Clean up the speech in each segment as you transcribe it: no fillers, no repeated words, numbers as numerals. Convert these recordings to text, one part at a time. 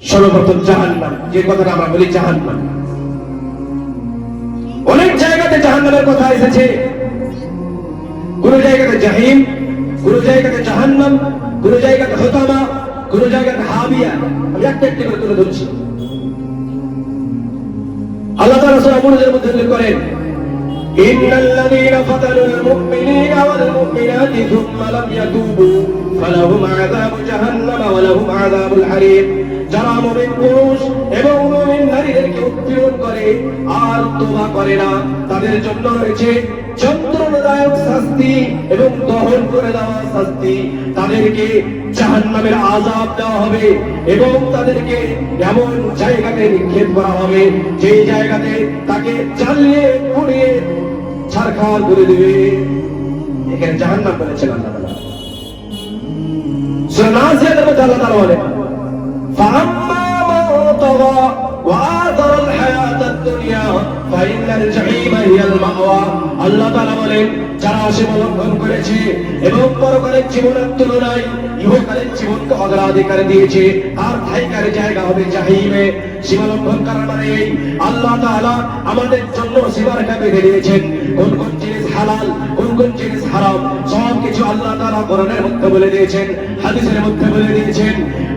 সর্বপ্রথম জাহান্নাম, যে কথাটা আমরা বলি জাহান্নাম। অনেক জায়গাতে জাহান্নামের কথা এসেছে, কোন জায়গাতে জাহিম, কোন জায়গাতে জাহান্নাম, কোন জায়গাতে হুতামা, কোন জায়গাতে হাবিয়া। আমি একটা একটা করে তুলে ধরছি। আল্লাহ তাআলা সূরা মুনাজ্জামের মধ্যে উল্লেখ করেন, ইন্নাল্লাযীনা ফাতানুল মুমিনিনা ওয়াল মুমিনাতি থুম্মা লাম ইয়াতুবু ফালাহুম আযাবু জাহান্নাম ওয়া লাহুম আযাবুল হারিক। যারা মুমিন পুরুষ এবং মুমিন নারীদেরকে উৎপীড়ন করে আর তওবা করে না, তাদের জন্য রয়েছে যন্ত্রণাদায়ক শাস্তি এবং দহন করে দেওয়া শাস্তি। তাদেরকে জাহান্নামের আযাব দেওয়া হবে এবং তাদেরকে এমন জায়গাতে নিক্ষেপ করা হবে যে জায়গাতে তাকে জ্বালিয়ে পুড়িয়ে ছারখার করে দেবে। এখানে জাহান্নাম বলেছেন আল্লাহ তাআলা। সূরা নাজিয়াতের মধ্যে আল্লাহ তাআলা বলেন, ফাআম্মা মান তাগা ওয়া আযারা আল হায়াতাদ দুনিয়া ফাইন্নাল জাহিমা হিয়াল মাওয়া। আল্লাহ তাআলা বলেন, যারা সীমা লঙ্ঘন করেছে এবং পরকালের জীবনের তুলনায় ইহকালের জীবনকে অগ্রাধিকার দিয়েছে, তার ঠাইকার জায়গা হবে জাহিমে। সীমা লঙ্ঘন করার মানে এই, আল্লাহ তাআলা আমাদের জন্য সীমারেখা বেঁধে দিয়েছেন, কোন কোন জিনিস হালাল, কোন কোন জিনিস হারাম, সব কিছু আল্লাহ তাআলা কোরআনের মধ্যে বলে দিয়েছেন, হাদিসের মধ্যে বলে দিয়েছেন।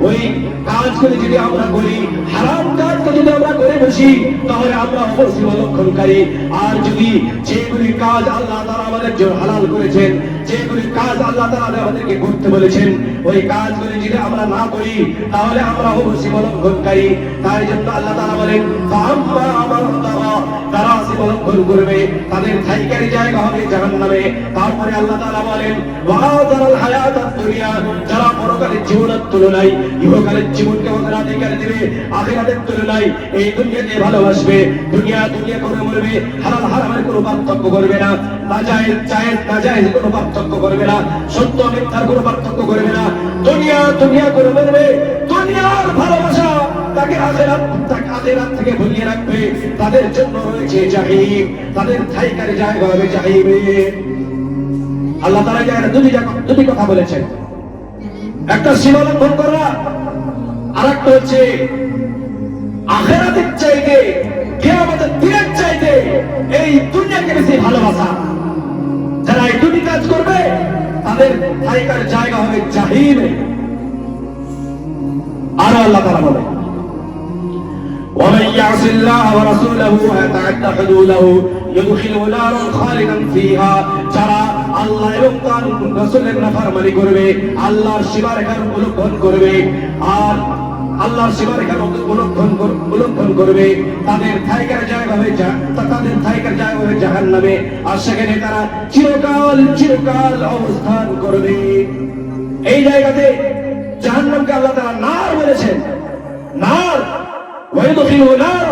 ওই কাজগুলি যদি আমরা করি, হারাম কাজকে যদি আমরা করে বসি, তাহলে আমরা হবো সীমা লঙ্ঘনকারী। আর যদি যেগুলি কাজ আল্লাহ তাআলা আমাদের জন্য হালাল করেছেন, যেগুলি কাজ আল্লাহ তাআলা আমাদেরকে করতে বলেছেন, ওই কাজগুলি যদি আমরা না করি, তাহলে আমরা হবো সীমা লঙ্ঘনকারী। তাই জন্য আল্লাহ তাআলা বলেন, ফাআম্মা মান তাগা, যারা সীমা লঙ্ঘন করবে তাদের ঠাইকার জায়গা হবে জাহান্নামে। তারপরে আল্লাহ তাআলা বলেন, ওয়া আযারাল হায়াতাদ দুনিয়া, যারা পরকালের জীবনের তুলনায় ইহকালের জীবনকে অগ্রাধিকার দেবে, আখিরাতের তুলনায় এই দুনিয়াকে ভালোবাসবে, দুনিয়া দুনিয়া করে মরবে, হালাল হারামের কোনো পার্থক্য করবে না, নাজায়েজ জায়েজ নাজায়েজ কোনো পার্থক্য করবে না, সত্য মিথ্যার কোনো পার্থক্য করবে না, দুনিয়া দুনিয়া করে মরবে। দুনিয়ার ভালোবাসা তাকে আখিরাত থেকে ভুলিয়ে রাখবে। তাদের জন্য রয়েছে জাহিম, তাদের ঠাইকার জায়গা হবে জাহিমে। আল্লাহ তাআলা জায়গায় দুটি কথা বলেছেন, একটা সীমা লঙ্ঘন করা, আর একটা হচ্ছে আখিরাতের চাইতে, কিয়ামতের দিনের চাইতে এই দুনিয়াকে বেশি ভালোবাসা। যারা এই দুটি কাজ করবে তাদের ঠাইকার জায়গা হবে জাহিমে। আর আল্লাহ তাআলা বলেন, ومن يعص الله ورسوله ويتعد حدوده يدخله نارا خالدا فيها। যারা আল্লাহ এবং তার রাসূলের নাফরমানি করবে, আল্লাহর সীমারেখার উল্লঙ্ঘন করবে আর আল্লাহর সীমারেখার উল্লঙ্ঘন করবে, তাদের ঠাইকার জায়গা হবে জাহান্নামে। আর সেখানে তারা চিরকাল চিরকাল অবস্থান করবে। এই জায়গাতে জাহান্নামকে আল্লাহ তাআলা নার বলেছেন, নার, ويدخله نارا